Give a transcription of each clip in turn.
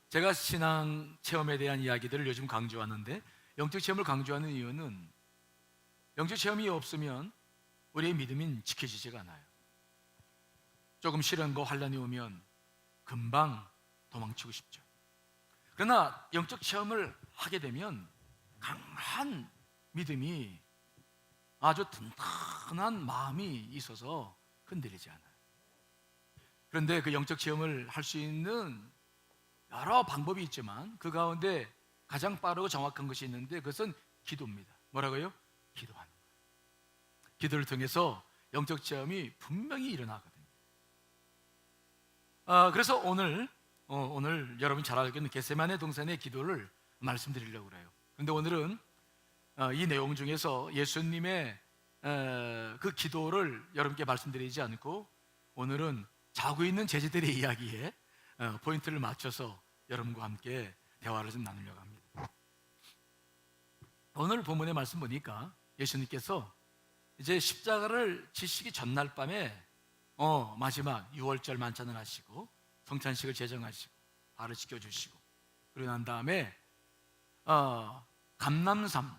제가 신앙 체험에 대한 이야기들을 요즘 강조하는데, 영적 체험을 강조하는 이유는 영적 체험이 없으면 우리의 믿음이 지켜지지가 않아요. 조금 시련과 환란이 오면 금방 도망치고 싶죠. 그러나 영적 체험을 하게 되면 강한 믿음이, 아주 든든한 마음이 있어서 흔들리지 않아요. 그런데 그 영적 체험을 할 수 있는 여러 방법이 있지만 그 가운데 가장 빠르고 정확한 것이 있는데, 그것은 기도입니다. 뭐라고요? 기도하는 거예요. 기도를 통해서 영적 체험이 분명히 일어나거든요. 그래서 오늘 여러분 잘 알고 있는 겟세마네 동산의 기도를 말씀드리려고 그래요. 그런데 오늘은 이 내용 중에서 예수님의 그 기도를 여러분께 말씀드리지 않고, 오늘은 자고 있는 제자들의 이야기에 포인트를 맞춰서 여러분과 함께 대화를 좀 나누려고 합니다. 오늘 본문의 말씀 보니까 예수님께서 이제 십자가를 지시기 전날 밤에 마지막 유월절 만찬을 하시고 성찬식을 제정하시고 발을 씻겨주시고, 그러고 난 다음에 감람산,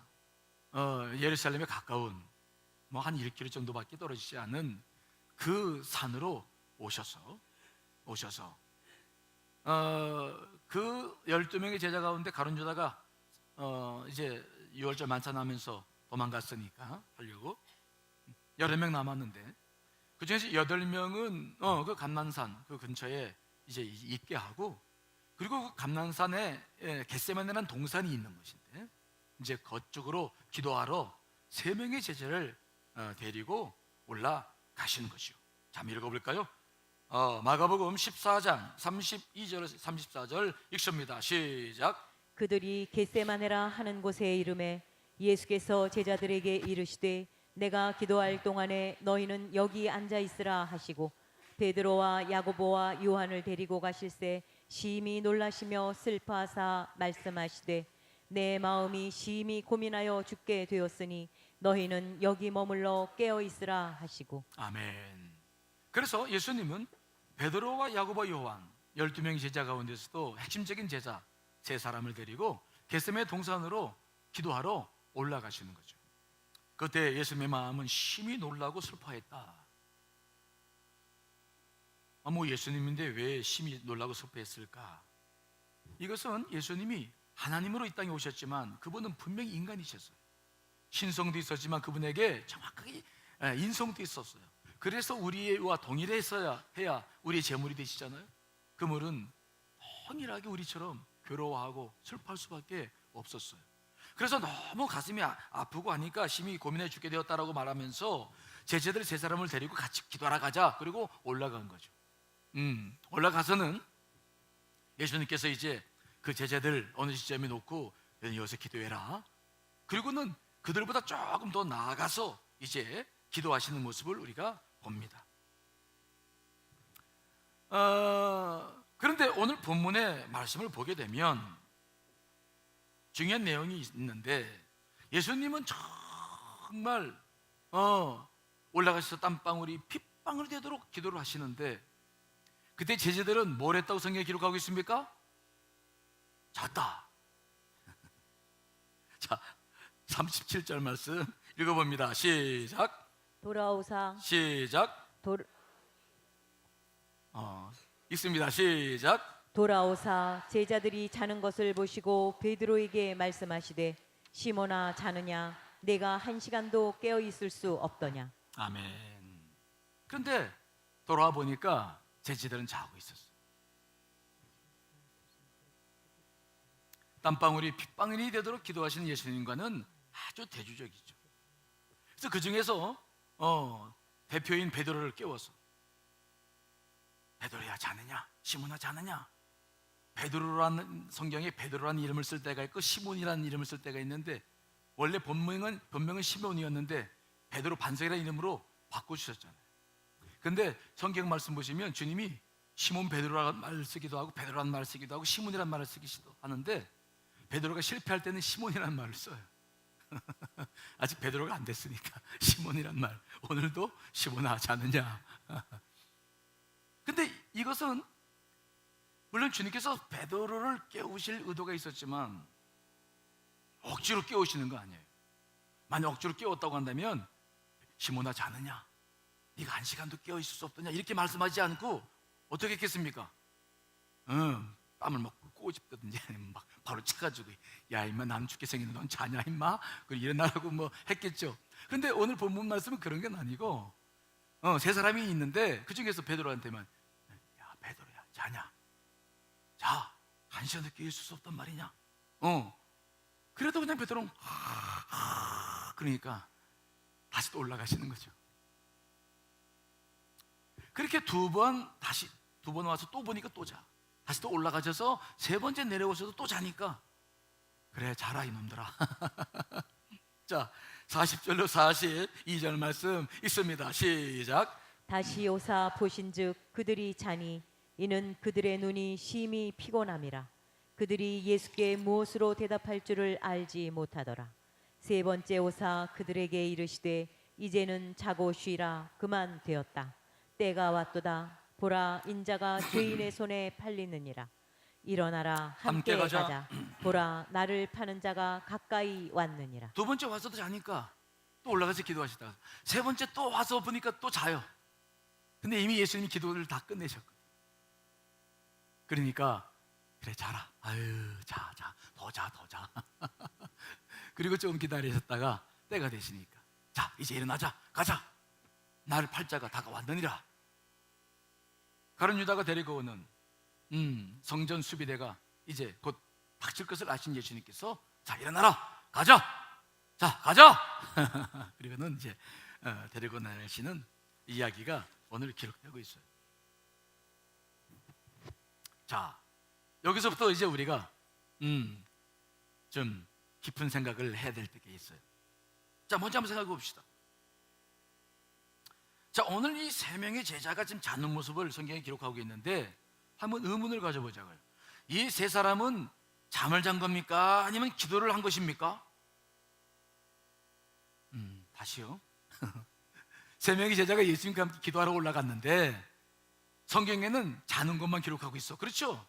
예루살렘에 가까운 한 1km 정도밖에 떨어지지 않은 그 산으로 오셔서 그 12명의 제자 가운데 가룟 유다가 이제 유월절 만찬하면서 도망갔으니까 하려고 여러 명 남았는데, 그 중에서 8명은 그 감난산 그 근처에 이제 있게 하고, 그리고 그 감난산에 겟세마네라는 동산이 있는 것인데, 이제 그쪽으로 기도하러 3명의 제자를 데리고 올라가시는 것이요. 자, 한번 읽어볼까요? 마가복음 14장 32절 34절 읽습니다. 시작. 그들이 겟세마네라 하는 곳에 이르매 예수께서 제자들에게 이르시되 내가 기도할 동안에 너희는 여기 앉아 있으라 하시고, 베드로와 야고보와 요한을 데리고 가실새 심히 놀라시며 슬퍼하사 말씀하시되 내 마음이 심히 고민하여 죽게 되었으니 너희는 여기 머물러 깨어 있으라 하시고. 아멘. 그래서 예수님은 베드로와 야고보, 요한 12명 제자 가운데서도 핵심적인 제자 3사람을 데리고 겟세마네 동산으로 기도하러 올라가시는 거죠. 그때 예수님의 마음은 심히 놀라고 슬퍼했다. 예수님인데 왜 심히 놀라고 슬퍼했을까? 이것은 예수님이 하나님으로 이 땅에 오셨지만 그분은 분명히 인간이셨어요. 신성도 있었지만 그분에게 정확하게 인성도 있었어요. 그래서 우리와 동일했어야 해야 우리의 제물이 되시잖아요. 그물은 동일하게 우리처럼 괴로워하고 슬퍼할 수밖에 없었어요. 그래서 너무 가슴이 아프고 하니까 심히 고민해 죽게 되었다라고 말하면서 제자들 3사람을 데리고 같이 기도하러 가자, 그리고 올라간 거죠. 올라가서는 예수님께서 이제 그 제자들 어느 시점에 놓고 여기서 기도해라, 그리고는 그들보다 조금 더 나아가서 이제 기도하시는 모습을 우리가 봅니다. 그런데 오늘 본문의 말씀을 보게 되면 중요한 내용이 있는데, 예수님은 정말 올라가셔서 땀방울이 핏방울이 되도록 기도를 하시는데, 그때 제자들은 뭘 했다고 성경에 기록하고 있습니까? 잤다. 자, 37절 말씀 읽어봅니다. 시작. 돌아오사 시작. 읽습니다. 시작. 돌아오사 제자들이 자는 것을 보시고 베드로에게 말씀하시되 시몬아 자느냐 내가 1시간도 깨어 있을 수 없더냐. 아멘. 그런데 돌아와 보니까 제자들은 자고 있었어요. 땀방울이 핏방울이 되도록 기도하시는 예수님과는 아주 대조적이죠. 그래서 그 중에서 대표인 베드로를 깨워서 베드로야 자느냐, 시몬아 자느냐. 베드로라는, 성경에 베드로라는 이름을 쓸 때가 있고 시몬이라는 이름을 쓸 때가 있는데, 원래 본명은 시몬이었는데 베드로 반석이라는 이름으로 바꿔주셨잖아요. 근데 성경 말씀 보시면 주님이 시몬 베드로라는 말을 쓰기도 하고 베드로라는 말을 쓰기도 하고 시몬이라는 말을 쓰기도 하는데, 베드로가 실패할 때는 시몬이라는 말을 써요. 아직 베드로가 안 됐으니까 시몬이란 말. 오늘도 시몬아 자느냐. 근데 이것은 물론 주님께서 베드로를 깨우실 의도가 있었지만 억지로 깨우시는 거 아니에요. 만약 억지로 깨웠다고 한다면 시몬아 자느냐? 네가 1시간도 깨어 있을 수 없더냐? 이렇게 말씀하지 않고 어떻게 했겠습니까? 땀을 막 꼬집든지 아니면 막 바로 쳐가지고 야 임마 난 죽게 생겼는데 넌 자냐 임마? 그 일어나라고 뭐 했겠죠. 근데 오늘 본문 말씀은 그런 건 아니고 세 사람이 있는데 그 중에서 베드로한테만 야 베드로야 자냐? 자 1시간도 깨어 있을 수 없단 말이냐? 그래도 그냥 베드로는 그러니까 다시 또 올라가시는 거죠. 그렇게 두 번 와서 또 보니까 또 자. 다시 또 올라가셔서 세 번째 내려오셔서 또 자니까 그래 자라 이놈들아. 자 40절로 42절 말씀 있습니다. 시작. 다시 오사 보신즉 그들이 자니 이는 그들의 눈이 심히 피곤함이라. 그들이 예수께 무엇으로 대답할 줄을 알지 못하더라. 세 번째 오사 그들에게 이르시되 이제는 자고 쉬라 그만 되었다. 때가 왔도다. 보라 인자가 죄인의 손에 팔리느니라. 일어나라 함께 가자. 보라 나를 파는 자가 가까이 왔느니라. 두 번째 와서도 자니까 또 올라가서 기도하시다가 세 번째 또 와서 보니까 또 자요. 근데 이미 예수님이 기도를 다 끝내셨거든요. 그러니까 그래 자라. 아유 자 더 자. 그리고 조금 기다리셨다가 때가 되시니까 자 이제 일어나자 가자. 나를 팔 자가 다가왔느니라. 가룟 유다가 데리고 오는 성전 수비대가 이제 곧 닥칠 것을 아신 예수님께서 자 일어나라 가자. 자 가자. 그리고는 이제 데리고 나시는 이야기가 오늘 기록되고 있어요. 자 여기서부터 이제 우리가 좀 깊은 생각을 해야 될 때가 있어요. 자 먼저 한번 생각해 봅시다. 자 오늘 이 세 명의 제자가 지금 자는 모습을 성경에 기록하고 있는데 한번 의문을 가져보자고요. 이 세 사람은 잠을 잔 겁니까? 아니면 기도를 한 것입니까? 다시요. 세 명의 제자가 예수님과 함께 기도하러 올라갔는데 성경에는 자는 것만 기록하고 있어. 그렇죠?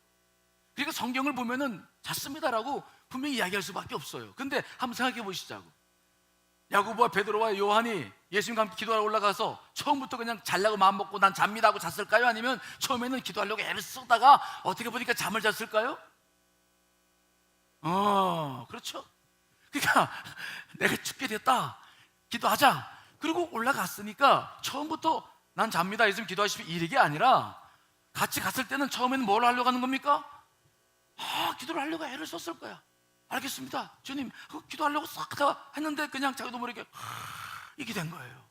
그러니까 성경을 보면은 잤습니다라고 분명히 이야기할 수밖에 없어요. 근데 한번 생각해 보시자고. 야고보와 베드로와 요한이 예수님과 함께 기도하러 올라가서 처음부터 그냥 자려고 마음 먹고 난 잡니다 하고 잤을까요? 아니면 처음에는 기도하려고 애를 쓰다가 어떻게 보니까 잠을 잤을까요? 그렇죠. 그러니까 내가 죽게 됐다 기도하자. 그리고 올라갔으니까 처음부터 난 잡니다 예수님 기도하시면 이게 아니라 같이 갔을 때는 처음에는 뭘 하려고 하는 겁니까? 기도를 하려고 애를 썼을 거야. 알겠습니다 주님 기도하려고 싹 다 했는데 그냥 자기도 모르게 이게 된 거예요.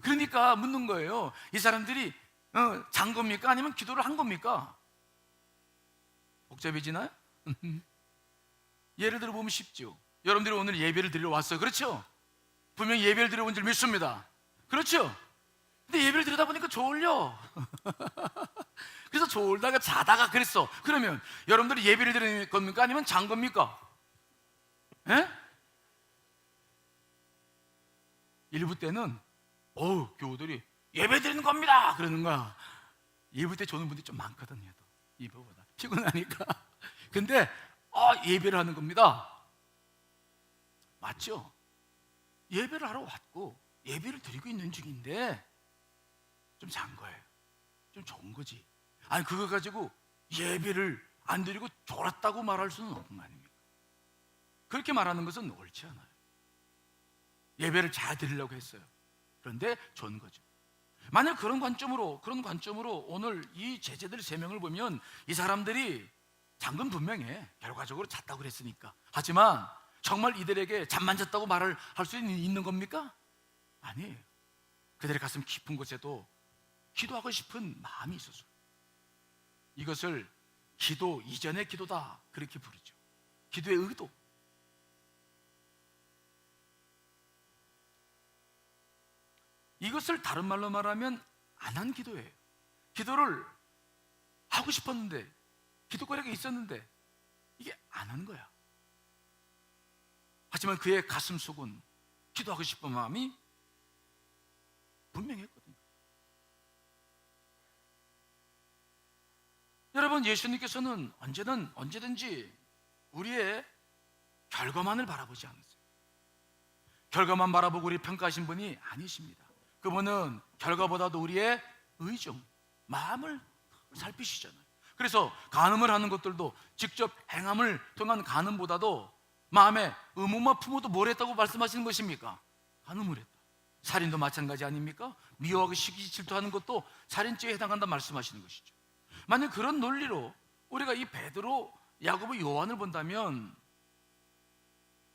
그러니까 묻는 거예요. 이 사람들이 잔 겁니까? 아니면 기도를 한 겁니까? 복잡해지나요? 예를 들어 보면 쉽죠. 여러분들이 오늘 예배를 드리러 왔어요. 그렇죠? 분명히 예배를 드리러 온 줄 믿습니다. 그렇죠? 근데 예배를 드리다 보니까 졸려. 그래서 졸다가 자다가 그랬어. 그러면 여러분들이 예배를 드리는 겁니까? 아니면 잔 겁니까? 예? 일부 때는 교우들이 예배 드리는 겁니다 그러는 거야. 일부 때 조는 분들이 좀 많거든요. 이거보다 피곤하니까. 근데 예배를 하는 겁니다. 맞죠? 예배를 하러 왔고 예배를 드리고 있는 중인데 좀 잔 거예요. 좀 좋은 거지. 아니 그거 가지고 예배를 안 드리고 졸았다고 말할 수는 없는 거 아닙니까? 그렇게 말하는 것은 옳지 않아요. 예배를 잘 드리려고 했어요. 그런데 존 거죠. 만약 그런 관점으로 오늘 이 제자들 세 명을 보면 이 사람들이 잔 건 분명해. 결과적으로 잤다고 그랬으니까. 하지만 정말 이들에게 잠만 잤다고 말을 할 수 있는 겁니까? 아니에요. 그들의 가슴 깊은 곳에도 기도하고 싶은 마음이 있었어요. 이것을 기도 이전의 기도다 그렇게 부르죠. 기도의 의도. 이것을 다른 말로 말하면 안 한 기도예요. 기도를 하고 싶었는데 기도거리가 있었는데 이게 안 한 거야. 하지만 그의 가슴 속은 기도하고 싶은 마음이 분명했거든요. 여러분 여러분, 예수님께서는 언제든지 우리의 결과만을 바라보지 않으세요. 결과만 바라보고 우리 평가하신 분이 아니십니다. 그분은 결과보다도 우리의 의중, 마음을 살피시잖아요. 그래서 간음을 하는 것들도 직접 행함을 통한 간음보다도 마음에 의무만 품어도 뭘 했다고 말씀하시는 것입니까? 간음을 했다. 살인도 마찬가지 아닙니까? 미워하고 시기 질투하는 것도 살인죄에 해당한다 말씀하시는 것이죠. 만약 그런 논리로 우리가 이 베드로, 야고보, 요한을 본다면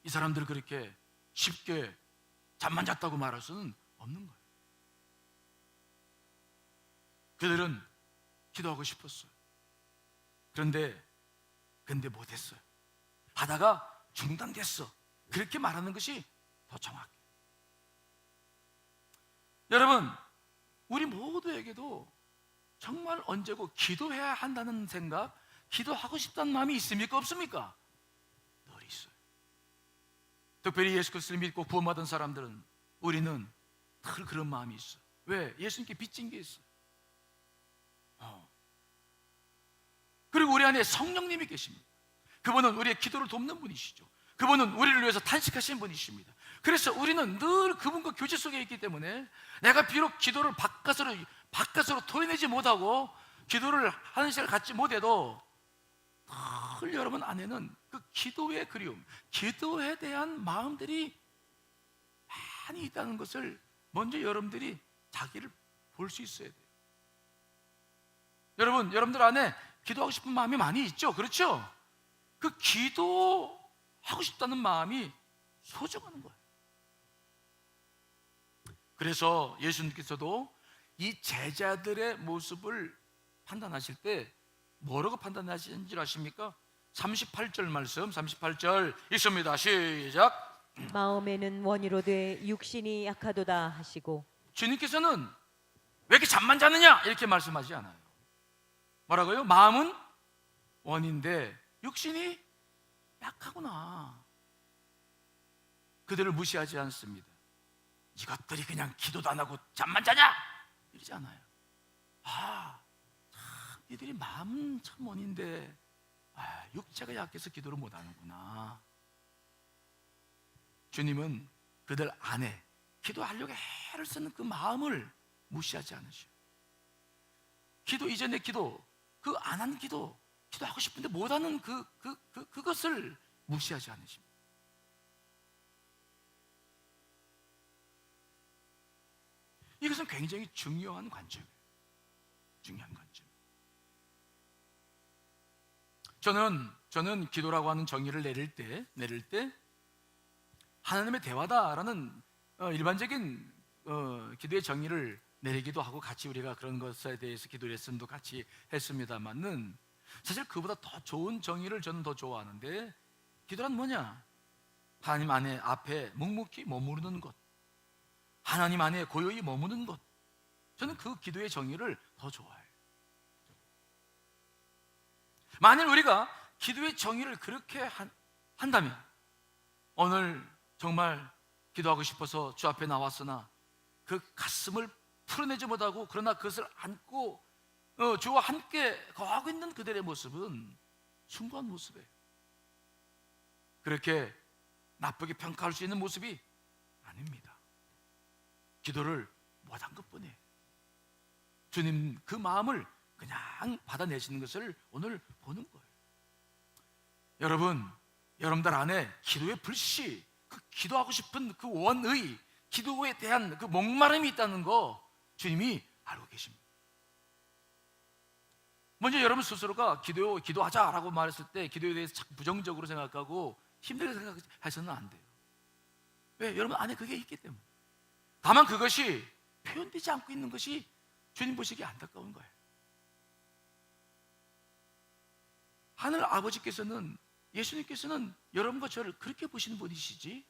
이 사람들을 그렇게 쉽게 잠만 잤다고 말할 수는 없는 거예요. 그들은 기도하고 싶었어요. 그런데 못했어요. 하다가 중단됐어. 그렇게 말하는 것이 더 정확해요. 여러분, 우리 모두에게도 정말 언제고 기도해야 한다는 생각, 기도하고 싶다는 마음이 있습니까? 없습니까? 늘 있어요. 특별히 예수 그리스도를 믿고 구원받은 사람들은 우리는 늘 그런 마음이 있어요. 왜? 예수님께 빚진 게 있어요. 그리고 우리 안에 성령님이 계십니다. 그분은 우리의 기도를 돕는 분이시죠. 그분은 우리를 위해서 탄식하신 분이십니다. 그래서 우리는 늘 그분과 교제 속에 있기 때문에 내가 비록 기도를 바깥으로 토해내지 못하고 기도를 하는 시간을 갖지 못해도 늘 여러분 안에는 그 기도의 그리움, 기도에 대한 마음들이 많이 있다는 것을 먼저 여러분들이 자기를 볼 수 있어야 돼요. 여러분들 안에 기도하고 싶은 마음이 많이 있죠? 그렇죠? 그 기도하고 싶다는 마음이 소중한 거예요. 그래서 예수님께서도 이 제자들의 모습을 판단하실 때 뭐라고 판단하시는 줄 아십니까? 38절 말씀, 38절 읽습니다. 시작. 마음에는 원이로되 육신이 약하도다 하시고. 주님께서는 왜 이렇게 잠만 자느냐 이렇게 말씀하지 않아요. 뭐라고요? 마음은 원인데 육신이 약하구나. 그들을 무시하지 않습니다. 이것들이 그냥 기도도 안 하고 잠만 자냐? 이러지 않아요. 참 이들이 마음은 참 원인데 육체가 약해서 기도를 못 하는구나. 주님은 그들 안에 기도하려고 애를 쓰는 그 마음을 무시하지 않으셔요. 기도 이전의 기도, 그 안 하는 기도, 기도하고 싶은데 못하는 그것을 무시하지 않으십니다. 이것은 굉장히 중요한 관점이에요. 중요한 관점. 저는 기도라고 하는 정의를 내릴 때 하나님의 대화다라는 일반적인 기도의 정의를 내리기도 하고 같이 우리가 그런 것에 대해서 기도 레슨도 같이 했습니다만은 사실 그보다 더 좋은 정의를 저는 더 좋아하는데, 기도란 뭐냐? 하나님 안에 앞에 묵묵히 머무르는 것, 하나님 안에 고요히 머무는 것. 저는 그 기도의 정의를 더 좋아해요. 만일 우리가 기도의 정의를 그렇게 한다면 오늘 정말 기도하고 싶어서 주 앞에 나왔으나 그 가슴을 풀어내지 못하고 그러나 그것을 안고 주와 함께 거하고 있는 그들의 모습은 숭고한 모습이에요. 그렇게 나쁘게 평가할 수 있는 모습이 아닙니다. 기도를 못한 것뿐이에요. 주님 그 마음을 그냥 받아내시는 것을 오늘 보는 거예요. 여러분들 안에 기도의 불씨, 그 기도하고 싶은 그 원의, 기도에 대한 그 목마름이 있다는 거 주님이 알고 계십니다. 먼저 여러분 스스로가 기도하자라고 말했을 때 기도에 대해서 자꾸 부정적으로 생각하고 힘들게 생각해서는 안 돼요. 왜? 여러분 안에 그게 있기 때문에. 다만 그것이 표현되지 않고 있는 것이 주님 보시기에 안타까운 거예요. 하늘 아버지께서는, 예수님께서는 여러분과 저를 그렇게 보시는 분이시지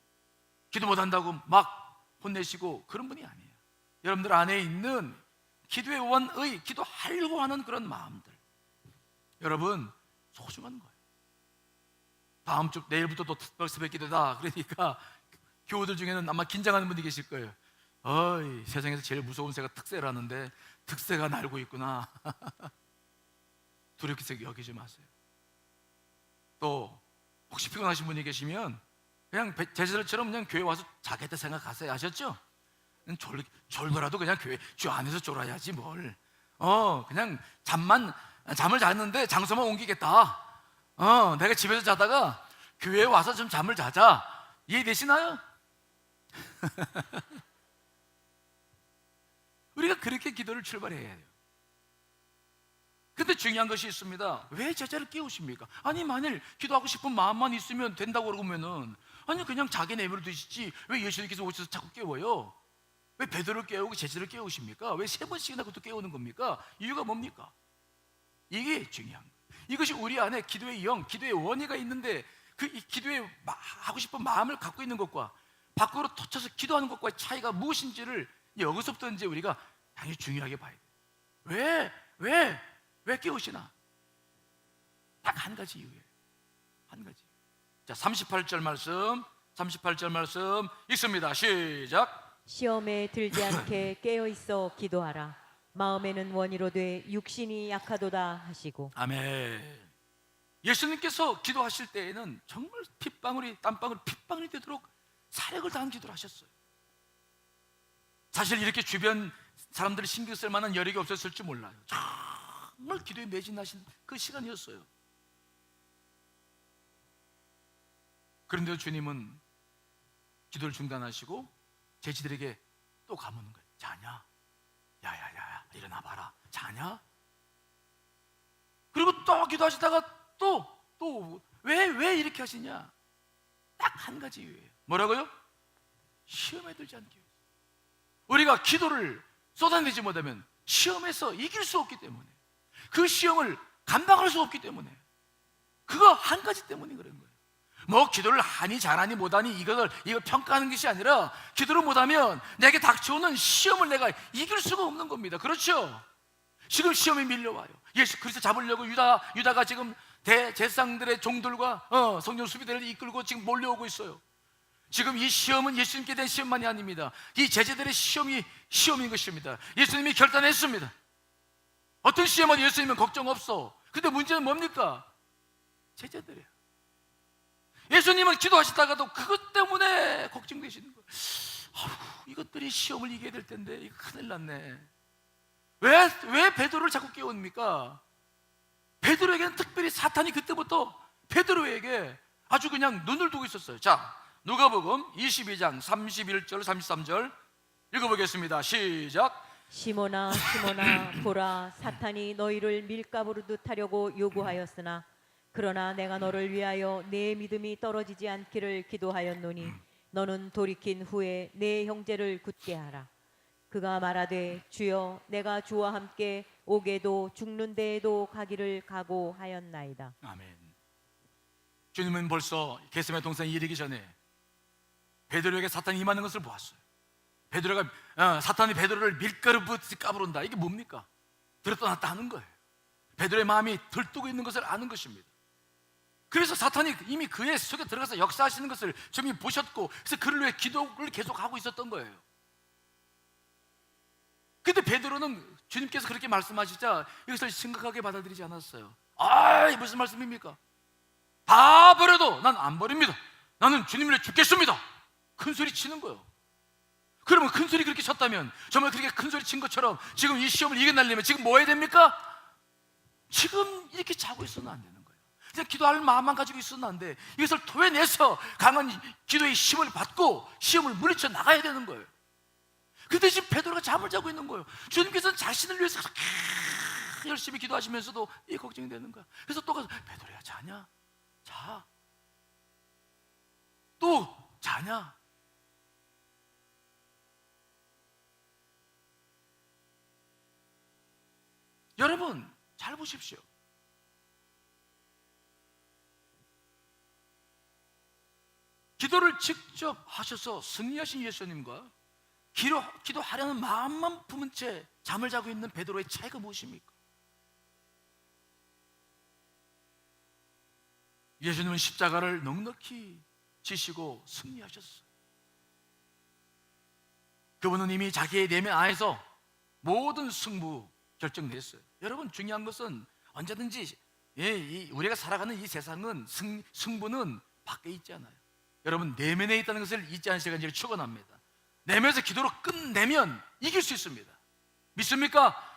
기도 못한다고 막 혼내시고 그런 분이 아니에요. 여러분들 안에 있는 기도의 원의, 기도하려고 하는 그런 마음들, 여러분 소중한 거예요. 다음 주 내일부터 또 특별 새벽 기도다 그러니까 교우들 중에는 아마 긴장하는 분이 계실 거예요. 세상에서 제일 무서운 새가 특새라는데 특새가 날고 있구나. 두렵게 여기지 마세요. 또 혹시 피곤하신 분이 계시면 그냥 제자들처럼 그냥 교회 와서 자겠다 생각하세요. 아셨죠? 졸더라도 그냥 교회 주 안에서 졸아야지 뭘. 그냥 잠을 잤는데 장소만 옮기겠다. 내가 집에서 자다가 교회에 와서 좀 잠을 자자. 이해되시나요? 우리가 그렇게 기도를 출발해야 해요. 근데 중요한 것이 있습니다. 왜 제자를 깨우십니까? 아니 만일 기도하고 싶은 마음만 있으면 된다고 그러면은 아니 그냥 자기 내버려 두시지 왜 예수님께서 오셔서 자꾸 깨워요? 왜 베드로를 깨우고 제자를 깨우십니까? 왜 3번씩이나 그것도 깨우는 겁니까? 이유가 뭡니까? 이게 중요한 거예요. 이것이 우리 안에 기도의 영, 기도의 원리가 있는데 그 기도에 하고 싶은 마음을 갖고 있는 것과 밖으로 터쳐서 기도하는 것과의 차이가 무엇인지를 여기서부터 이제 우리가 당연히 중요하게 봐야 돼요. 왜 깨우시나? 딱 한 가지 이유예요. 한 가지. 자, 38절 말씀 읽습니다. 시작. 시험에 들지 않게 깨어 있어 기도하라. 마음에는 원이로 돼 육신이 약하도다 하시고. 아멘. 예수님께서 기도하실 때에는 정말 땀방울이 핏방울이 되도록 사력을 다한 기도를 하셨어요. 사실 이렇게 주변 사람들이 신경 쓸 만한 여력이 없었을지 몰라요. 정말 기도에 매진하신 그 시간이었어요. 그런데 주님은 기도를 중단하시고 제자들에게 또 가무는 거예요. 자냐? 야야야 일어나 봐라. 자냐? 그리고 또 기도하시다가 또 왜 이렇게 하시냐? 딱 한 가지 이유예요. 뭐라고요? 시험에 들지 않기 위해서. 우리가 기도를 쏟아내지 못하면 시험에서 이길 수 없기 때문에, 그 시험을 감당할 수 없기 때문에, 그거 한 가지 때문에 그런 거예요. 뭐 기도를 하니 잘하니 못하니 이걸 평가하는 것이 아니라 기도를 못하면 내게 닥쳐오는 시험을 내가 이길 수가 없는 겁니다. 그렇죠? 지금 시험이 밀려와요. 예수 그리스도 잡으려고 유다가 지금 대제사장들의 종들과 성령 수비대를 이끌고 지금 몰려오고 있어요. 지금 이 시험은 예수님께 대한 시험만이 아닙니다. 이 제자들의 시험인 것입니다. 예수님이 결단했습니다. 어떤 시험은 예수님은 걱정 없어. 근데 문제는 뭡니까? 제자들이에요. 예수님은 기도하시다가도 그것 때문에 걱정되시는 거예요. 이것들이 시험을 이겨야 될 텐데 이거 큰일 났네. 왜 베드로를 자꾸 깨웁니까? 베드로에게는 특별히 사탄이 그때부터 베드로에게 아주 그냥 눈을 두고 있었어요. 자, 누가복음 22장 31절 33절 읽어보겠습니다. 시작. 시몬아 시몬아 보라, 사탄이 너희를 밀가부르듯 하려고 요구하였으나 그러나 내가 너를 위하여 내 믿음이 떨어지지 않기를 기도하였노니 너는 돌이킨 후에 내 형제를 굳게 하라. 그가 말하되 주여 내가 주와 함께 옥에도 죽는 데에도 가기를 각오하였나이다. 아멘. 주님은 벌써 게세마네 동산에 이르기 전에 베드로에게 사탄이 임하는 것을 보았어요. 사탄이 베드로를 밀가루붓이 까부른다. 이게 뭡니까? 들었다 놨다 하는 거예요. 베드로의 마음이 들뜨고 있는 것을 아는 것입니다. 그래서 사탄이 이미 그의 속에 들어가서 역사하시는 것을 주님이 보셨고, 그래서 그를 위해 기도를 계속하고 있었던 거예요. 근데 베드로는 주님께서 그렇게 말씀하시자 이것을 심각하게 받아들이지 않았어요. 이 무슨 말씀입니까? 다 버려도 난 안 버립니다. 나는 주님을 위해 죽겠습니다. 큰 소리 치는 거예요. 그러면 큰 소리 그렇게 쳤다면, 정말 그렇게 큰 소리 친 것처럼 지금 이 시험을 이겨내려면 지금 뭐 해야 됩니까? 지금 이렇게 자고 있어는 안 되는 거예요. 그냥 기도할 마음만 가지고 있어는 안 돼. 이것을 토해내서 강한 기도의 힘을 받고 시험을 물리쳐 나가야 되는 거예요. 그 대신 베드로가 잠을 자고 있는 거예요. 주님께서는 자신을 위해서 그렇게 열심히 기도하시면서도 이 걱정이 되는 거야. 그래서 또 가서 베드로야 자냐? 자. 또 자냐? 여러분 잘 보십시오. 기도를 직접 하셔서 승리하신 예수님과 기도하려는 마음만 품은 채 잠을 자고 있는 베드로의 차이가 무엇입니까? 예수님은 십자가를 넉넉히 지시고 승리하셨어요. 그분은 이미 자기의 내면 안에서 모든 승부 결정됐어요. 여러분 중요한 것은 언제든지 우리가 살아가는 이 세상은 승부는 밖에 있지 않아요. 여러분, 내면에 있다는 것을 잊지 않으시길 간절히 축원합니다. 내면에서 기도로 끝내면 이길 수 있습니다. 믿습니까?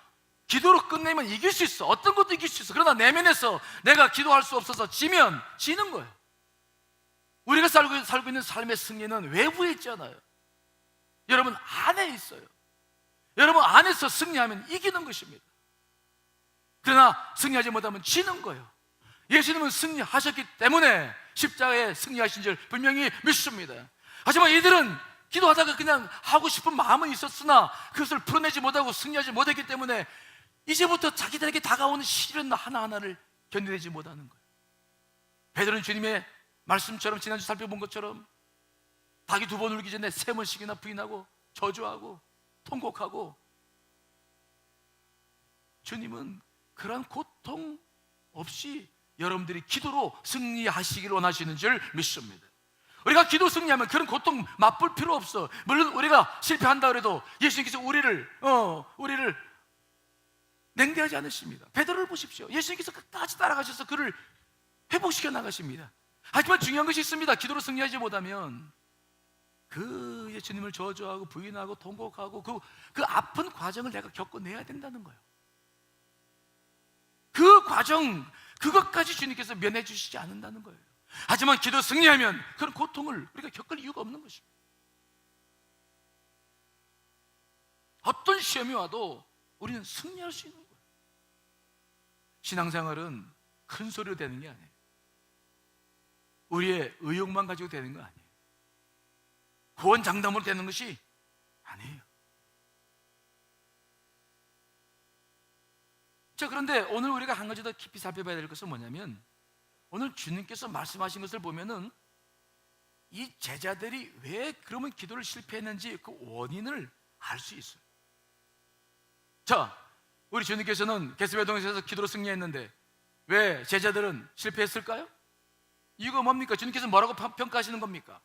기도로 끝내면 이길 수 있어. 어떤 것도 이길 수 있어. 그러나 내면에서 내가 기도할 수 없어서 지면 지는 거예요. 우리가 살고 있는 삶의 승리는 외부에 있지 않아요. 여러분 안에 있어요. 여러분 안에서 승리하면 이기는 것입니다. 그러나 승리하지 못하면 지는 거예요. 예수님은 승리하셨기 때문에 십자가에 승리하신 줄 분명히 믿습니다. 하지만 이들은 기도하다가 그냥 하고 싶은 마음은 있었으나 그것을 풀어내지 못하고 승리하지 못했기 때문에 이제부터 자기들에게 다가오는 시련 하나하나를 견뎌내지 못하는 거예요. 베드로는 주님의 말씀처럼 지난주 살펴본 것처럼 닭이 2번 울기 전에 3번씩이나 부인하고 저주하고 통곡하고, 주님은 그러한 고통 없이 여러분들이 기도로 승리하시기를 원하시는 줄 믿습니다. 우리가 기도 승리하면 그런 고통 맛볼 필요 없어. 물론 우리가 실패한다 그래도 예수님께서 우리를 냉대하지 않으십니다. 베드로를 보십시오. 예수님께서 끝까지 따라가셔서 그를 회복시켜 나가십니다. 하지만 중요한 것이 있습니다. 기도로 승리하지 못하면 그 예수님을 저주하고 부인하고 통곡하고 그 아픈 과정을 내가 겪어내야 된다는 거예요. 그 과정, 그것까지 주님께서 면해 주시지 않는다는 거예요. 하지만 기도 승리하면 그런 고통을 우리가 겪을 이유가 없는 것입니다. 어떤 시험이 와도 우리는 승리할 수 있는 거예요. 신앙생활은 큰 소리로 되는 게 아니에요. 우리의 의욕만 가지고 되는 거 아니에요. 구원장담으로 되는 것이 아니에요. 자, 그런데 오늘 우리가 한 가지 더 깊이 살펴봐야 될 것은 뭐냐면, 오늘 주님께서 말씀하신 것을 보면은 이 제자들이 왜 그러면 기도를 실패했는지 그 원인을 알 수 있어요. 자, 우리 주님께서는 게스베 동에서 기도로 승리했는데 왜 제자들은 실패했을까요? 이유가 뭡니까? 주님께서 뭐라고 평가하시는 겁니까?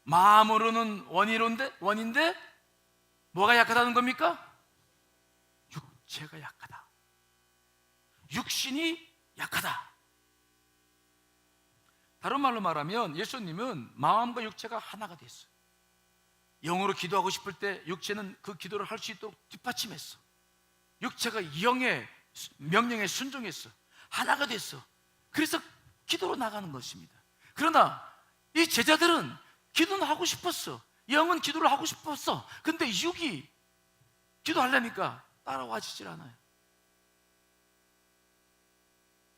마음으로는 원인데 뭐가 약하다는 겁니까? 육체가 약하다. 육신이 약하다. 다른 말로 말하면 예수님은 마음과 육체가 하나가 됐어요. 영으로 기도하고 싶을 때 육체는 그 기도를 할 수 있도록 뒷받침했어. 육체가 영의 명령에 순종했어. 하나가 됐어. 그래서 기도로 나가는 것입니다. 그러나 이 제자들은 기도는 하고 싶었어. 영은 기도를 하고 싶었어. 근데 육이 기도하려니까 따라와지질 않아요.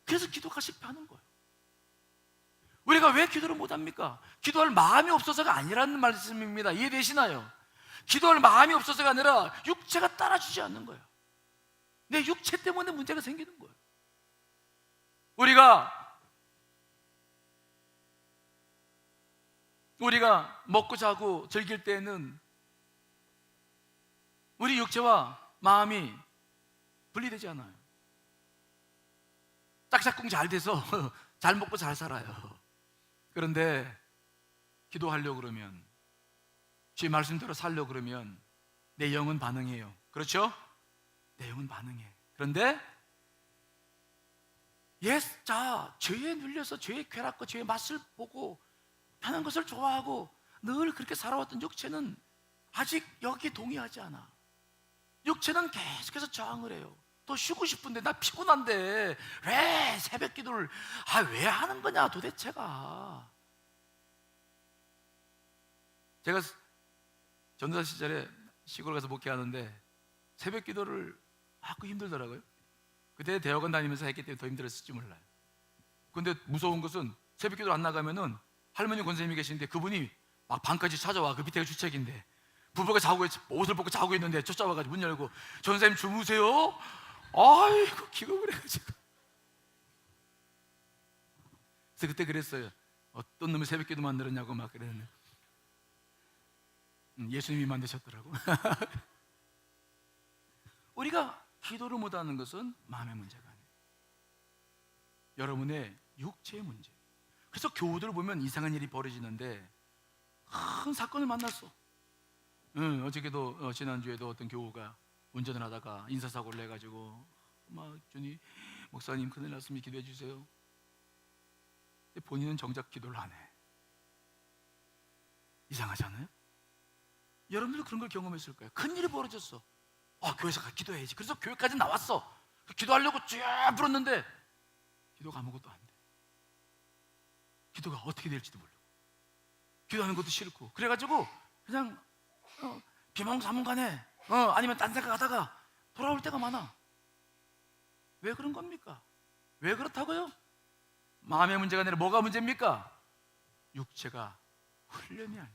그래서 기도가 실패하는 거예요. 우리가 왜 기도를 못합니까? 기도할 마음이 없어서가 아니라는 말씀입니다. 이해되시나요? 기도할 마음이 없어서가 아니라 육체가 따라주지 않는 거예요. 내 육체 때문에 문제가 생기는 거예요. 우리가 먹고 자고 즐길 때에는 우리 육체와 마음이 분리되지 않아요. 짝짝꿍 잘 돼서 잘 먹고 잘 살아요. 그런데 기도하려고 그러면, 주의 말씀대로 살려고 그러면 내 영은 반응해요. 그렇죠? 내 영은 반응해. 그런데 죄에 눌려서 죄의 쾌락과 죄의 맛을 보고 편한 것을 좋아하고 늘 그렇게 살아왔던 육체는 아직 여기 동의하지 않아. 육체는 계속해서 저항을 해요. 또 쉬고 싶은데, 나 피곤한데 왜 새벽 기도를 왜 하는 거냐 도대체가. 제가 전도사 시절에 시골 가서 목회하는데 새벽 기도를 하고 힘들더라고요. 그때 대학원 다니면서 했기 때문에 더 힘들었을지 몰라요. 근데 무서운 것은 새벽 기도를 안 나가면은 할머니 권사님이 계시는데 그분이 막 밤까지 찾아와. 그 밑에가 주책인데 부부가 옷을 벗고 자고 있는데 쫓아와가지고 문 열고, 전사님 주무세요? 아이고 기겁을 해가지고. 그래서 그때 그랬어요. 어떤 놈이 새벽 기도 만들었냐고 막 그랬는데 예수님이 만드셨더라고. 우리가 기도를 못하는 것은 마음의 문제가 아니에요. 여러분의 육체의 문제. 그래서 교우들을 보면 이상한 일이 벌어지는데, 큰 사건을 만났어. 어저께도 지난주에도 어떤 교우가 운전을 하다가 인사사고를 내가지고 막 주니 목사님 큰일 났으면 기도해 주세요. 근데 본인은 정작 기도를 안 해. 이상하지 않아요? 여러분들도 그런 걸 경험했을 거예요. 큰일이 벌어졌어. 교회에서 기도해야지. 그래서 교회까지 나왔어. 기도하려고 쭉 불었는데 기도가 아무것도 안 돼. 기도가 어떻게 될지도 모르고 기도하는 것도 싫고 그래가지고 그냥 비몽사몽간에 아니면 딴 생각하다가 돌아올 때가 많아. 왜 그런 겁니까? 왜 그렇다고요? 마음의 문제가 아니라 뭐가 문제입니까? 육체가 훈련이 안 돼.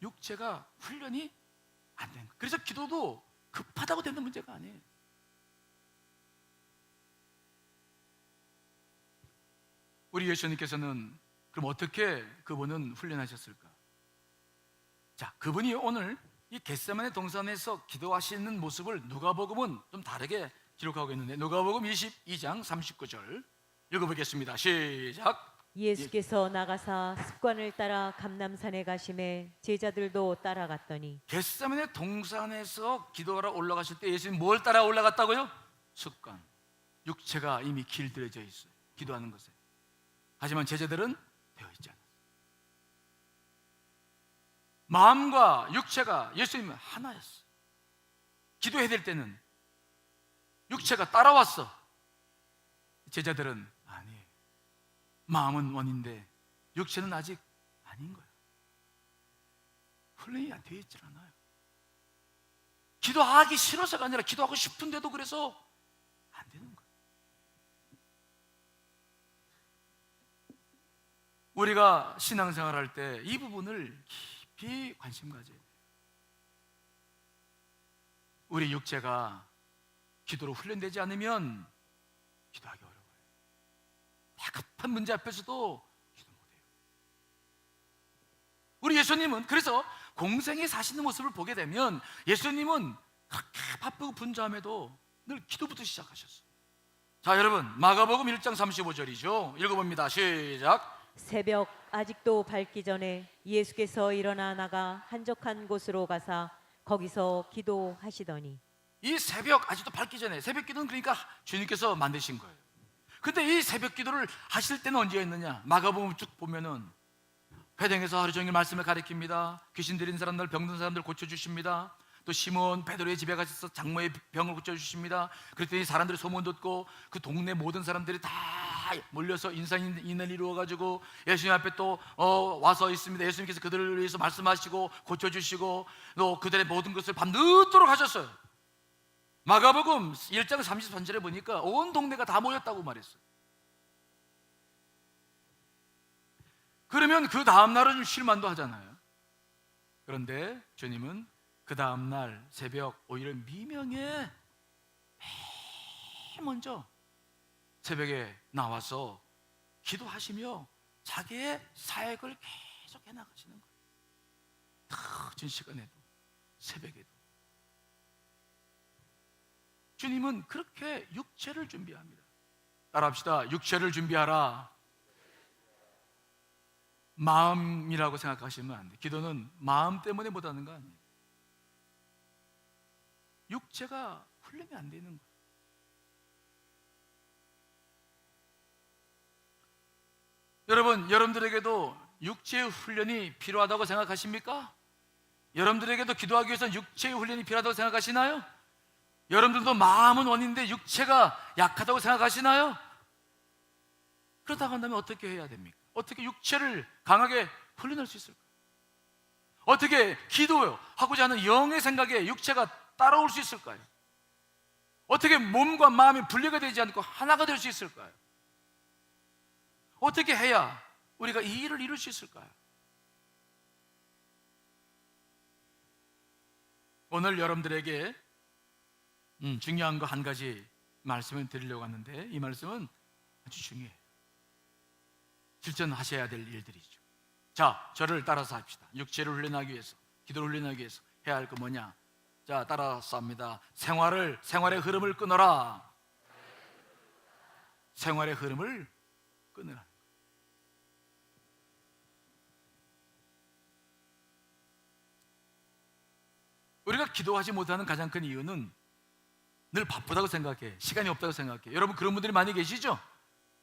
육체가 훈련이 안 되는 거예요. 그래서 기도도 급하다고 되는 문제가 아니에요. 우리 예수님께서는 그럼 어떻게 그분은 훈련하셨을까? 자, 그분이 오늘 이 겟세마네 동산에서 기도하시는 모습을 누가복음은 좀 다르게 기록하고 있는데 누가복음 22장 39절 읽어보겠습니다. 시작. 예수께서 나가사 습관을 따라 감람산에 가심에 제자들도 따라갔더니 겟세마네 동산에서 기도하러 올라가실 때 예수님 뭘 따라 올라갔다고요? 습관. 육체가 이미 길들여져 있어요. 기도하는 것에. 하지만 제자들은 되어 있지 않았어요. 마음과 육체가 예수님은 하나였어요. 기도해야 될 때는 육체가 따라왔어. 제자들은 아니에요. 마음은 원인데 육체는 아직 아닌 거예요. 훈련이 안 되어 있질 않아요. 기도하기 싫어서가 아니라 기도하고 싶은데도 그래서 안 되는 거예요. 우리가 신앙생활할 때 이 부분을 깊이 관심 가져야 돼요. 우리 육체가 기도로 훈련되지 않으면 기도하기 어려워요. 다급한 문제 앞에서도 기도 못해요. 우리 예수님은 그래서 공생에 사시는 모습을 보게 되면 예수님은 그렇게 바쁘고 분주함에도 늘 기도부터 시작하셨어요. 자, 여러분 마가복음 1장 35절이죠. 읽어봅니다. 시작. 새벽 아직도 밝기 전에 예수께서 일어나 나가 한적한 곳으로 가사 거기서 기도하시더니 이 새벽 아직도 밝기 전에 새벽 기도는 그러니까 주님께서 만드신 거예요. 근데 이 새벽 기도를 하실 때는 언제였느냐? 마가복음 쭉 보면은 회당에서 하루 종일 말씀을 가르칩니다. 귀신 들린 사람들, 병든 사람들 고쳐주십니다. 또 시몬 베드로의 집에 가셔서 장모의 병을 고쳐주십니다. 그랬더니 사람들이 소문 듣고 그 동네 모든 사람들이 다 몰려서 인사인을 이루어가지고 예수님 앞에 또 와서 있습니다. 예수님께서 그들을 위해서 말씀하시고 고쳐주시고 또 그들의 모든 것을 밤늦도록 하셨어요. 마가복음 1장 33절에 보니까 온 동네가 다 모였다고 말했어요. 그러면 그 다음날은 좀 쉴만도 하잖아요. 그런데 주님은 그 다음날 새벽 오히려 미명에 제일 먼저 새벽에 나와서 기도하시며 자기의 사역을 계속 해나가시는 거예요. 늦은 시간에도 새벽에도 주님은 그렇게 육체를 준비합니다. 따라합시다. 육체를 준비하라. 마음이라고 생각하시면 안 돼요. 기도는 마음 때문에 못하는 거 아니에요. 육체가 훈련이 안 되는 거예요. 여러분들에게도 육체의 훈련이 필요하다고 생각하십니까? 여러분들에게도 기도하기 위해서는 육체의 훈련이 필요하다고 생각하시나요? 여러분들도 마음은 원인데 육체가 약하다고 생각하시나요? 그렇다고 한다면 어떻게 해야 됩니까? 어떻게 육체를 강하게 훈련할 수 있을까요? 어떻게 기도요 하고자 하는 영의 생각에 육체가 따라올 수 있을까요? 어떻게 몸과 마음이 분리가 되지 않고 하나가 될 수 있을까요? 어떻게 해야 우리가 이 일을 이룰 수 있을까요? 오늘 여러분들에게 중요한 거 한 가지 말씀을 드리려고 하는데 이 말씀은 아주 중요해요. 실천하셔야 될 일들이죠. 자, 저를 따라서 합시다. 육체를 훈련하기 위해서, 기도를 훈련하기 위해서 해야 할 거 뭐냐? 자, 따라서 합니다. 생활의 흐름을 끊어라. 생활의 흐름을 끊으라. 우리가 기도하지 못하는 가장 큰 이유는 늘 바쁘다고 생각해. 시간이 없다고 생각해. 여러분 그런 분들이 많이 계시죠?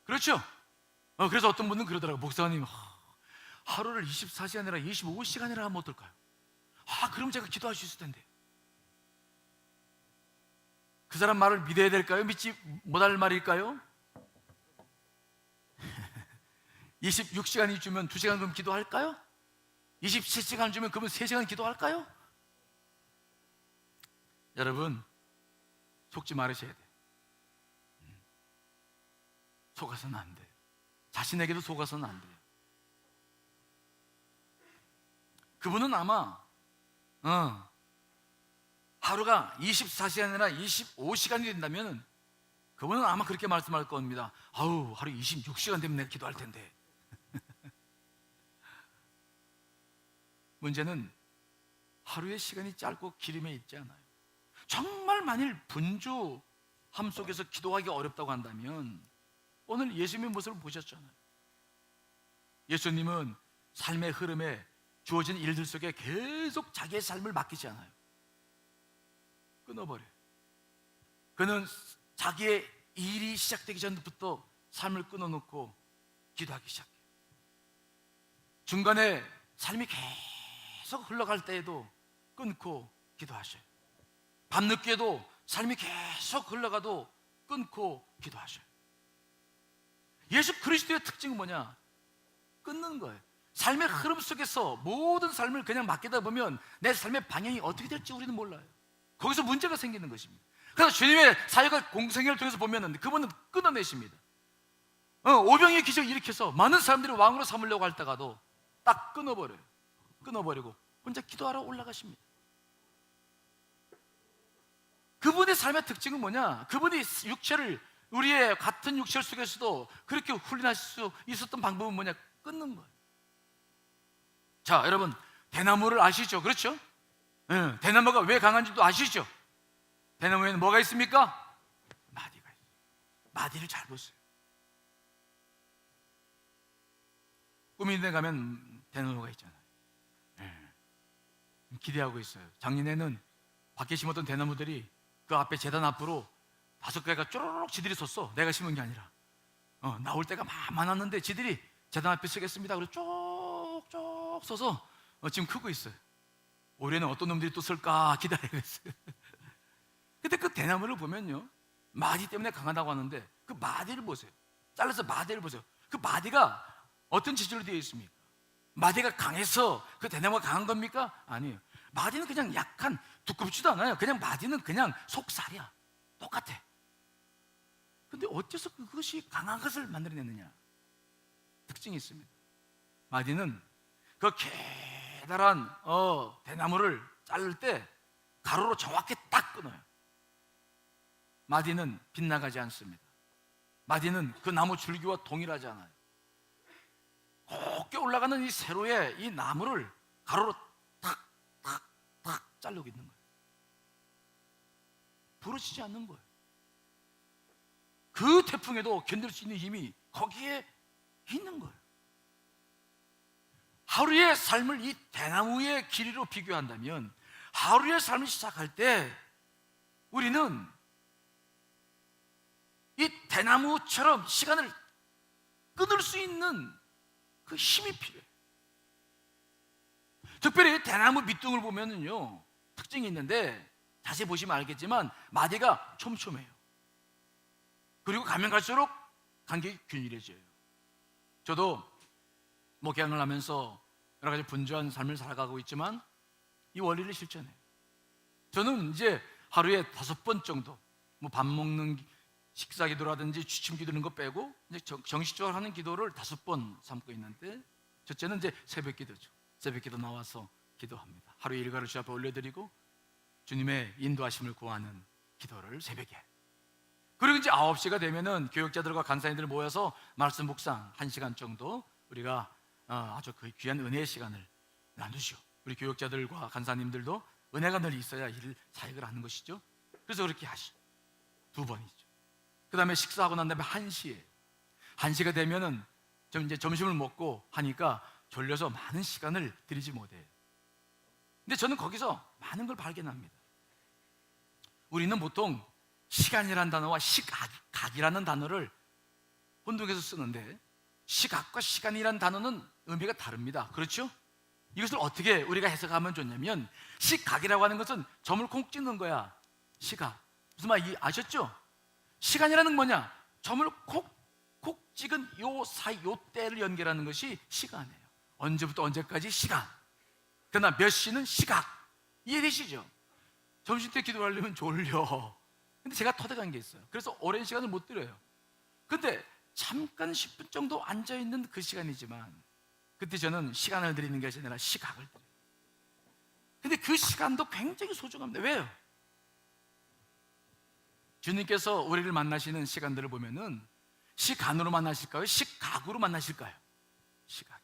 그렇죠? 그래서 어떤 분은 그러더라고요. 목사님, 하루를 24시간이 아니라 25시간이나 하면 어떨까요? 그럼 제가 기도할 수 있을 텐데. 그 사람 말을 믿어야 될까요? 믿지 못할 말일까요? 26시간이 주면 2시간 그럼 기도할까요? 27시간 주면 그러면 3시간 기도할까요? 여러분 속지 말으셔야 돼요. 속아서는 안 돼요. 자신에게도 속아서는 안 돼요. 그분은 아마 하루가 24시간이나 25시간이 된다면 그분은 아마 그렇게 말씀할 겁니다. 하루 26시간 되면 내가 기도할 텐데. 문제는 하루의 시간이 짧고 기름에 있지 않아요. 정말 만일 분주함 속에서 기도하기 어렵다고 한다면 오늘 예수님의 모습을 보셨잖아요. 예수님은 삶의 흐름에 주어진 일들 속에 계속 자기의 삶을 맡기지 않아요. 끊어버려요. 그는 자기의 일이 시작되기 전부터 삶을 끊어놓고 기도하기 시작해요. 중간에 삶이 계속 흘러갈 때에도 끊고 기도하셔요. 밤늦게도 삶이 계속 흘러가도 끊고 기도하셔요. 예수 그리스도의 특징은 뭐냐? 끊는 거예요. 삶의 흐름 속에서 모든 삶을 그냥 맡기다 보면 내 삶의 방향이 어떻게 될지 우리는 몰라요. 거기서 문제가 생기는 것입니다. 그래서 주님의 사역을 공생애를 통해서 보면 그분은 끊어내십니다. 오병이의 기적을 일으켜서 많은 사람들이 왕으로 삼으려고 할 때가도 딱 끊어버려요. 끊어버리고 혼자 기도하러 올라가십니다. 그분의 삶의 특징은 뭐냐? 그분이 우리의 같은 육체 속에서도 그렇게 훈련하실 수 있었던 방법은 뭐냐? 끊는 거예요. 자, 여러분 대나무를 아시죠? 그렇죠? 대나무가 왜 강한지도 아시죠? 대나무에는 뭐가 있습니까? 마디가 있어요. 마디를 잘 보세요. 꾸미는 데 가면 대나무가 있잖아요. 기대하고 있어요. 작년에는 밖에 심었던 대나무들이 그 앞에 재단 앞으로 5개가 쪼르륵 지들이 섰어. 내가 심은 게 아니라 나올 때가 많았는데 지들이 재단 앞에 서겠습니다. 그리고 쭉쭉 서서 지금 크고 있어요. 올해는 어떤 놈들이 또 설까 기다리겠어요. 근데 그 대나무를 보면요, 마디 때문에 강하다고 하는데 그 마디를 보세요. 잘라서 마디를 보세요. 그 마디가 어떤 재질로 되어 있습니까? 마디가 강해서 그 대나무가 강한 겁니까? 아니에요. 마디는 그냥 약한, 두껍지도 않아요. 그냥 마디는 그냥 속살이야. 똑같아. 근데 어째서 그것이 강한 것을 만들어내느냐? 특징이 있습니다. 마디는 그 계달한 대나무를 자를 때 가로로 정확히 딱 끊어요. 마디는 빗나가지 않습니다. 마디는 그 나무 줄기와 동일하지 않아요. 곱게 올라가는 이 세로에 이 나무를 가로로 탁 자르고 있는 거예요. 부러지지 않는 거예요. 그 태풍에도 견딜 수 있는 힘이 거기에 있는 거예요. 하루의 삶을 이 대나무의 길이로 비교한다면 하루의 삶을 시작할 때 우리는 이 대나무처럼 시간을 끊을 수 있는 그 힘이 필요해요. 특별히 대나무 밑둥을 보면은요 특징이 있는데 자세히 보시면 알겠지만 마디가 촘촘해요. 그리고 가면 갈수록 간격이 균일해져요. 저도 목양을 하면서 여러 가지 분주한 삶을 살아가고 있지만 이 원리를 실천해요. 저는 이제 하루에 5번 정도 밥 먹는 식사 기도라든지 취침 기도는 거 빼고 이제 정식적으로 하는 기도를 5번 삼고 있는데, 첫째는 이제 새벽 기도죠. 새벽 기도 나와서 기도합니다. 하루 일과를 주 앞에 올려드리고 주님의 인도하심을 구하는 기도를 새벽에. 그리고 이제 9시가 되면은 교육자들과 강사님들 모여서 말씀 묵상 1시간 정도 우리가 아주 그 귀한 은혜의 시간을 나누죠. 우리 교육자들과 강사님들도 은혜가 늘 있어야 일 사역을 하는 것이죠. 그래서 그렇게 하시죠. 2번이죠. 그 다음에 식사하고 난 다음에 1시에 1시가 되면은 이제 점심을 먹고 하니까 졸려서 많은 시간을 들이지 못해요. 근데 저는 거기서 많은 걸 발견합니다. 우리는 보통 시간이라는 단어와 시각이라는 단어를 혼동해서 쓰는데, 시각과 시간이라는 단어는 의미가 다릅니다. 그렇죠? 이것을 어떻게 우리가 해석하면 좋냐면, 시각이라고 하는 것은 점을 콕 찍는 거야. 시각. 무슨 말 아셨죠? 시간이라는 건 뭐냐? 점을 콕 찍은 요 사이, 요 때를 연결하는 것이 시간이에요. 언제부터 언제까지 시간. 그러나 몇 시는 시각. 이해되시죠? 점심 때 기도하려면 졸려. 근데 제가 터득한 게 있어요. 그래서 오랜 시간을 못 드려요. 근데 잠깐 10분 정도 앉아있는 그 시간이지만, 그때 저는 시간을 드리는 것이 아니라 시각을 드려요. 근데 그 시간도 굉장히 소중합니다. 왜요? 주님께서 우리를 만나시는 시간들을 보면은 시간으로 만나실까요? 시각으로 만나실까요? 시각.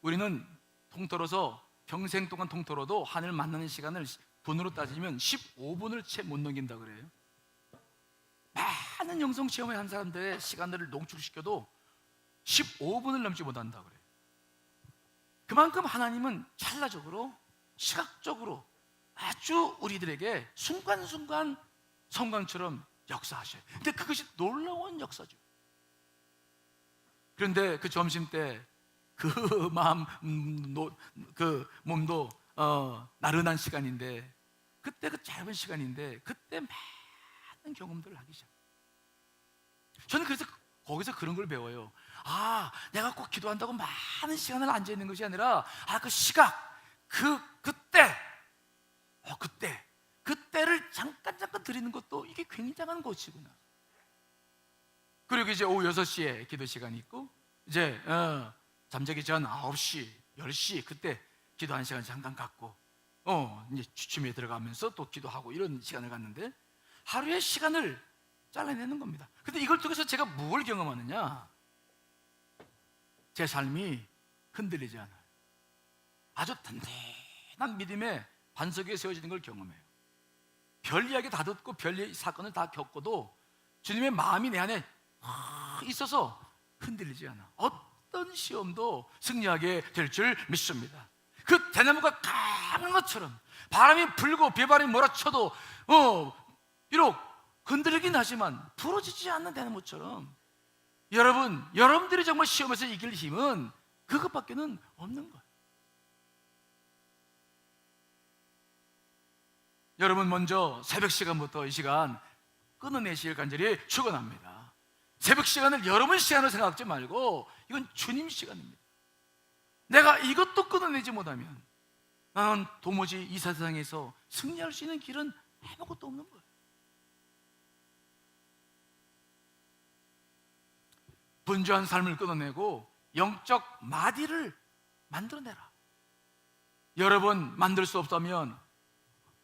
우리는 통틀어서 평생 동안 통틀어도 하나님을 만나는 시간을 돈으로 따지면 15분을 채 못 넘긴다 그래요. 많은 영성 체험을 한 사람들의 시간들을 농축시켜도 15분을 넘지 못한다 그래요. 그만큼 하나님은 찰나적으로, 시각적으로 아주 우리들에게 순간순간 성광처럼 역사하셔요. 근데 그것이 놀라운 역사죠. 그런데 그 점심 때 그 마음, 그 몸도 나른한 시간인데, 그때 그 짧은 시간인데 그때 많은 경험들을 하기 시작해요. 저는 그래서 거기서 그런 걸 배워요. 아, 내가 꼭 기도한다고 많은 시간을 앉아 있는 것이 아니라, 그 시각, 그때를 잠깐 드리는 것도 이게 굉장한 것이구나. 그리고 이제 오후 6시에 기도 시간이 있고, 이제 잠자기 전 9시, 10시 그때 기도 1시간 잠깐 갖고, 이제 취침에 들어가면서 또 기도하고 이런 시간을 갖는데, 하루의 시간을 잘라내는 겁니다. 근데 이걸 통해서 제가 뭘 경험하느냐? 제 삶이 흔들리지 않아요. 아주 단단한 믿음의 반석 위에 세워지는 걸 경험해요. 별 이야기 다 듣고 별 사건을 다 겪어도 주님의 마음이 내 안에 있어서 흔들리지 않아. 어떤 시험도 승리하게 될 줄 믿습니다. 그 대나무가 강한 것처럼 바람이 불고 비바람이 몰아쳐도 비록 흔들리긴 하지만 부러지지 않는 대나무처럼, 여러분들이 정말 시험에서 이길 힘은 그것밖에는 없는 거예요. 여러분, 먼저 새벽 시간부터 이 시간 끊어내실 간절히 축원합니다. 새벽 시간을 여러분 시간으로 생각하지 말고 이건 주님 시간입니다. 내가 이것도 끊어내지 못하면 나는 도무지 이 세상에서 승리할 수 있는 길은 아무것도 없는 거예요. 분주한 삶을 끊어내고 영적 마디를 만들어내라. 여러 번 만들 수 없다면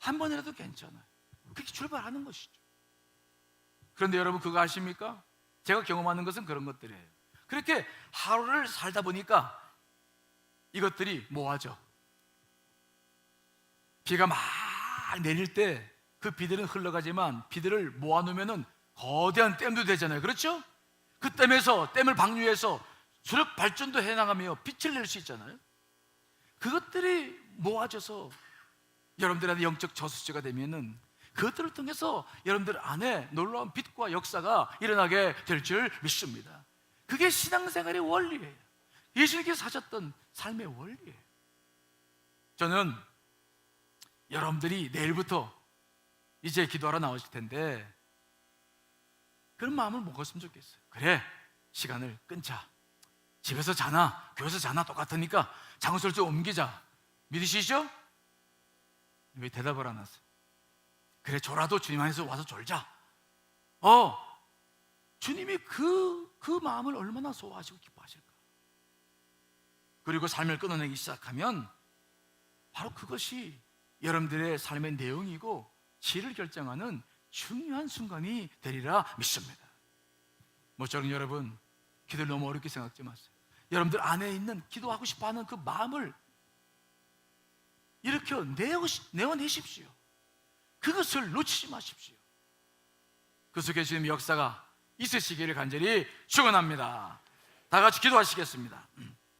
한 번이라도 괜찮아요. 그렇게 출발하는 것이죠. 그런데 여러분, 그거 아십니까? 제가 경험하는 것은 그런 것들이에요. 그렇게 하루를 살다 보니까 이것들이 모아져. 비가 막 내릴 때 그 비들은 흘러가지만 비들을 모아놓으면 거대한 댐도 되잖아요. 그렇죠? 그 댐을 방류해서 수력 발전도 해나가며 빛을 낼 수 있잖아요. 그것들이 모아져서 여러분들한테 영적 저수지가 되면은 그것들을 통해서 여러분들 안에 놀라운 빛과 역사가 일어나게 될 줄 믿습니다. 그게 신앙생활의 원리예요. 예수님께서 사셨던 삶의 원리예요. 저는 여러분들이 내일부터 이제 기도하러 나오실 텐데 그런 마음을 먹었으면 좋겠어요. 그래, 시간을 끊자. 집에서 자나 교회에서 자나 똑같으니까 장소를 좀 옮기자. 믿으시죠? 왜 대답을 안 하세요? 그래, 졸아도 주님 안에서 와서 졸자. 주님이 그 마음을 얼마나 소화하시고 기뻐하실까. 그리고 삶을 끊어내기 시작하면 바로 그것이 여러분들의 삶의 내용이고 질을 결정하는 중요한 순간이 되리라 믿습니다. 모쪼록 여러분, 기도를 너무 어렵게 생각하지 마세요. 여러분들 안에 있는 기도하고 싶어하는 그 마음을 이렇게 내어내십시오. 그것을 놓치지 마십시오. 그 속에 주님의 역사가 있으시기를 간절히 축원합니다. 다 같이 기도하시겠습니다.